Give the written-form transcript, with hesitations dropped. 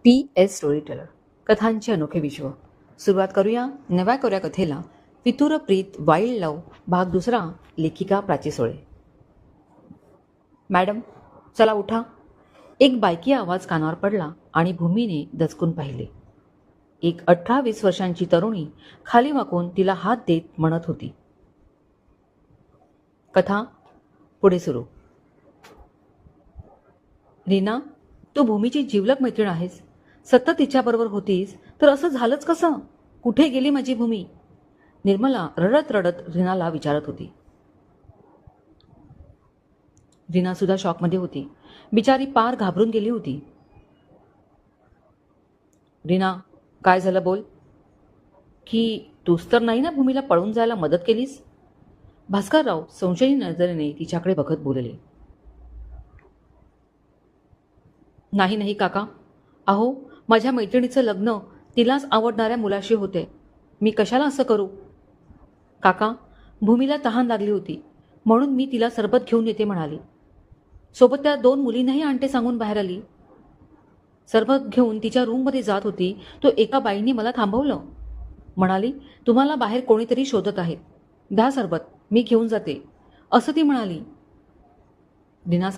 PS storyteller कथांचे अनोखे विश्व. सुरुवात करूया नव्या कोऱ्या कथेला. फितूर प्रीत वाईल्ड लव भाग दुसरा. लेखिका प्राची सोळे. मॅडम, चला उठा. एक बायकी आवाज कानावर पडला आणि भूमीने दचकून पाहिले. एक 18-20 वर्षांची तरुणी खाली वाकून तिला हात देत म्हणत होती. कथा पुढे सुरू. रीना, तू भूमीची जिवलग मैत्रीण आहेस. सतत तिच्याबरोबर होतीस तर असं झालंच कसं? कुठे गेली माझी भूमी? निर्मला रडत रडत रीनाला विचारत होती. रीना सुद्धा शॉकमध्ये होती. बिचारी पार घाबरून गेली होती. रीना, काय झालं बोल? की तूच तर नाही ना भूमीला पळून जायला मदत केलीस? भास्करराव संशयी नजरेने तिच्याकडे बघत बोलले. नाही नाही काका, अहो माझ्या मैत्रिणीचं लग्न तिलाच आवडणाऱ्या मुलाशी होते. मी कशाला असं करू? काका, भूमीला तहान लागली होती म्हणून मी तिला सरबत घेऊन येते म्हणाली. सोबत त्या 2 मुलींनाही आणते सांगून बाहेर आली. सरबत घेऊन तिच्या रूममध्ये जात होती तो एका बाईंनी मला थांबवलं. म्हणाली, तुम्हाला बाहेर कोणीतरी शोधत आहे, द्या सरबत, मी घेऊन जाते, असं ती म्हणाली. रीना